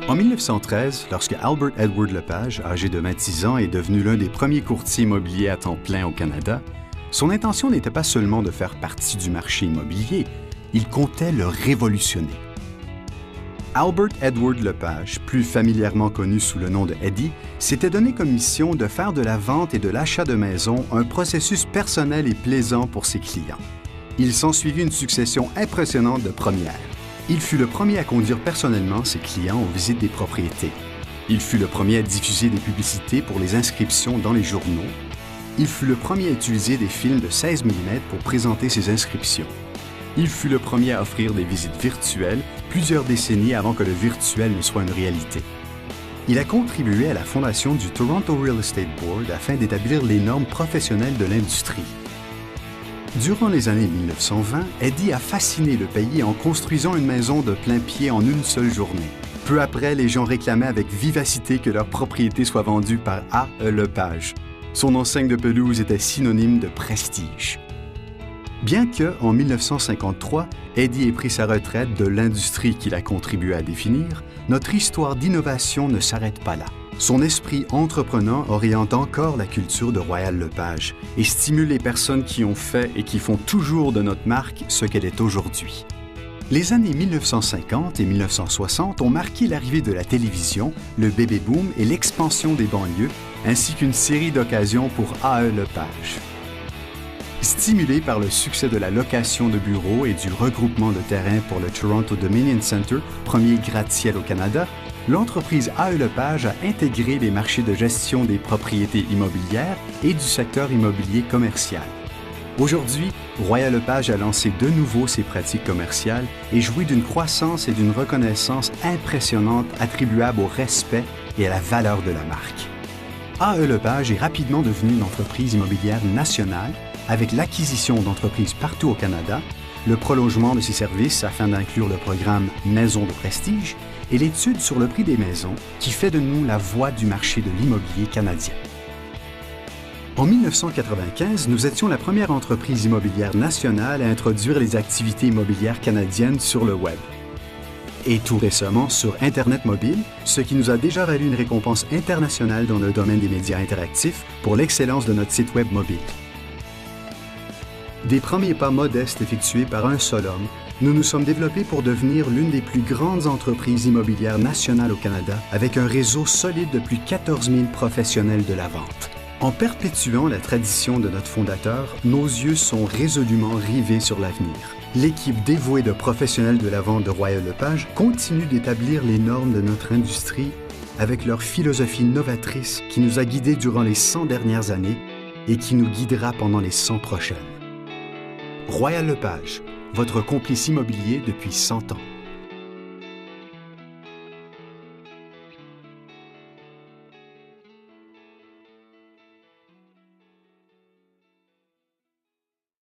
En 1913, lorsque Albert Edward Lepage, âgé de 26 ans, est devenu l'un des premiers courtiers immobiliers à temps plein au Canada, son intention n'était pas seulement de faire partie du marché immobilier, il comptait le révolutionner. Albert Edward Lepage, plus familièrement connu sous le nom de Eddie, s'était donné comme mission de faire de la vente et de l'achat de maisons un processus personnel et plaisant pour ses clients. Il s'ensuivit une succession impressionnante de premières. Il fut le premier à conduire personnellement ses clients aux visites des propriétés. Il fut le premier à diffuser des publicités pour les inscriptions dans les journaux. Il fut le premier à utiliser des films de 16 mm pour présenter ses inscriptions. Il fut le premier à offrir des visites virtuelles plusieurs décennies avant que le virtuel ne soit une réalité. Il a contribué à la fondation du Toronto Real Estate Board afin d'établir les normes professionnelles de l'industrie. Durant les années 1920, Eddie a fasciné le pays en construisant une maison de plein pied en une seule journée. Peu après, les gens réclamaient avec vivacité que leur propriété soit vendue par A.E. Lepage. Son enseigne de pelouse était synonyme de prestige. Bien que, en 1953, Eddie ait pris sa retraite de l'industrie qu'il a contribué à définir, notre histoire d'innovation ne s'arrête pas là. Son esprit entreprenant oriente encore la culture de Royal Lepage et stimule les personnes qui ont fait et qui font toujours de notre marque ce qu'elle est aujourd'hui. Les années 1950 et 1960 ont marqué l'arrivée de la télévision, le baby-boom et l'expansion des banlieues, ainsi qu'une série d'occasions pour A.E. Lepage. Stimulé par le succès de la location de bureaux et du regroupement de terrains pour le Toronto Dominion Centre, premier gratte-ciel au Canada, l'entreprise A.E. Lepage a intégré les marchés de gestion des propriétés immobilières et du secteur immobilier commercial. Aujourd'hui, Royal Lepage a lancé de nouveau ses pratiques commerciales et jouit d'une croissance et d'une reconnaissance impressionnantes attribuables au respect et à la valeur de la marque. A.E. Lepage est rapidement devenue une entreprise immobilière nationale avec l'acquisition d'entreprises partout au Canada, le prolongement de ses services afin d'inclure le programme Maisons de prestige et l'étude sur le prix des maisons qui fait de nous la voix du marché de l'immobilier canadien. En 1995, nous étions la première entreprise immobilière nationale à introduire les activités immobilières canadiennes sur le Web. Et tout récemment sur Internet mobile, ce qui nous a déjà valu une récompense internationale dans le domaine des médias interactifs pour l'excellence de notre site Web mobile. Des premiers pas modestes effectués par un seul homme, nous nous sommes développés pour devenir l'une des plus grandes entreprises immobilières nationales au Canada avec un réseau solide de plus de 14 000 professionnels de la vente. En perpétuant la tradition de notre fondateur, nos yeux sont résolument rivés sur l'avenir. L'équipe dévouée de professionnels de la vente de Royal Lepage continue d'établir les normes de notre industrie avec leur philosophie novatrice qui nous a guidés durant les 100 dernières années et qui nous guidera pendant les 100 prochaines. Royal Lepage, votre complice immobilier depuis 100 ans.